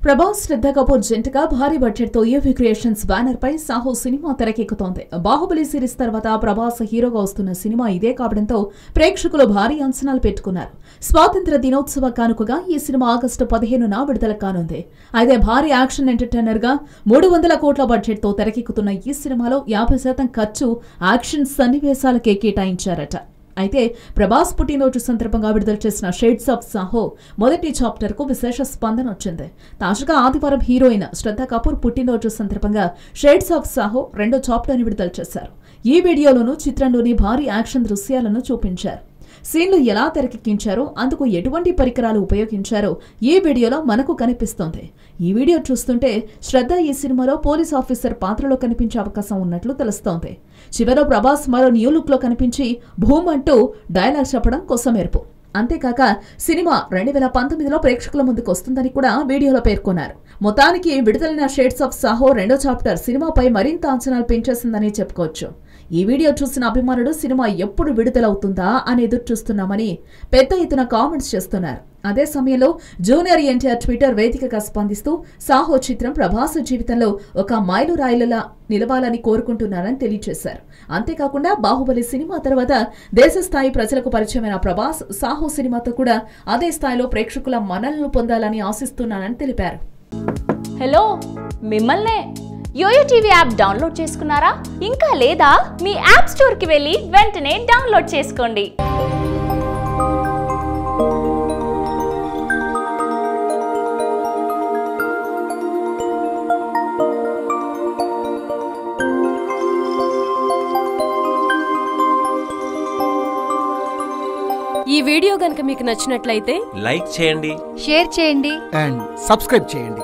ప్రభాస్ శ్రద్ధ కపూర్ జంటగా భారీ బడ్జెట్ తో యూవీ క్రియేషన్స్ బ్యానర్ పై సాహో సినిమా తెరకెక్కుతోంది. బాహుబలి సిరీస్ తర్వాత ప్రభాస్ హీరోగా వస్తున్న సినిమా ఇదే కావడంతో ప్రేక్షకులు భారీ అంచనాలు పెట్టుకున్నారు. స్వాతంత్ర దినోత్సవ కానుకగా ఈ సినిమా ఆగస్టు 15న విడుదల కానుంది. అయితే భారీ యాక్షన్ ఎంటర్టైనర్ గా 300 కోట్ల బడ్జెట్ తో తెరకెక్కుతున్న ఈ సినిమాలో 50% ఖర్చు యాక్షన్ సన్నివేశాలకే కేటాయించారట. అయితే ప్రభాస్ పుట్టినరోజు సందర్భంగా విడుదల చేసిన షేడ్స్ ఆఫ్ సాహో మొదటి చాప్టర్ కు విశేష స్పందన వచ్చింది. తాజాగా ఆదివారం హీరోయిన్ శ్రద్ధ కపూర్ పుట్టినరోజు సందర్భంగా షేడ్స్ ఆఫ్ సాహో రెండో చాప్టర్ ని విడుదల చేశారు. ఈ వీడియోలోనూ చిత్రంలోని భారీ యాక్షన్ దృశ్యాలను చూపించారు. సీన్లు ఎలా తెరకెక్కించారో, అందుకు ఎటువంటి పరికరాలు ఉపయోగించారో ఈ వీడియోలో మనకు కనిపిస్తోంది. ఈ వీడియో చూస్తుంటే శ్రద్ధ ఈ సినిమాలో పోలీస్ ఆఫీసర్ పాత్రలో కనిపించే అవకాశం ఉన్నట్లు తెలుస్తోంది. చివరో ప్రభాస్ మరో న్యూ లుక్ లో కనిపించి భూమ్ అంటూ డైలాగ్ చెప్పడం కోసమేర్పు. అంతేకాక సినిమా 2019లో ప్రేక్షకుల ముందుకు వస్తుందని కూడా వీడియోలో పేర్కొన్నారు. మొత్తానికి విడుదలైన షేడ్స్ ఆఫ్ సాహో రెండో చాప్టర్ సినిమాపై మరింత అంచనాలు పెంచేసిందని చెప్పుకోవచ్చు. ఈ వీడియో చూసిన అభిమానులు సినిమా ఎప్పుడు విడుదలవుతుందా అని ఎదురు చూస్తున్నామని పెద్ద ఎత్తున కామెంట్స్ చేస్తున్నారు. అదే సమయంలో జూనియర్ ఎన్టీఆర్ ట్విట్టర్ వేదికగా స్పందిస్తూ సాహో చిత్రం ప్రభాస్ జీవితంలో ఒక మైలురాయిలా నిలవాలని కోరుకుంటున్నారని తెలియజేశారు. అంతేకాకుండా బాహుబలి సినిమా తర్వాత దేశ స్థాయి ప్రజలకు పరిచయమైన ప్రభాస్ సాహో సినిమాతో కూడా అదే స్థాయిలో ప్రేక్షకుల మన్ననలు పొందాలని ఆశిస్తున్నానని తెలిపారు. హలో, మిమ్మల్నే యోయో టీవీ యాప్ డౌన్లోడ్ చేసుకున్నారా? ఇంకా లేదా? మీ యాప్ స్టోర్కి వెళ్ళి వెంటనే డౌన్లోడ్ చేసుకోండి. ఈ వీడియో గనుక మీకు నచ్చినట్లయితే లైక్ చేయండి, షేర్ చేయండి అండ్ సబ్స్క్రైబ్ చేయండి.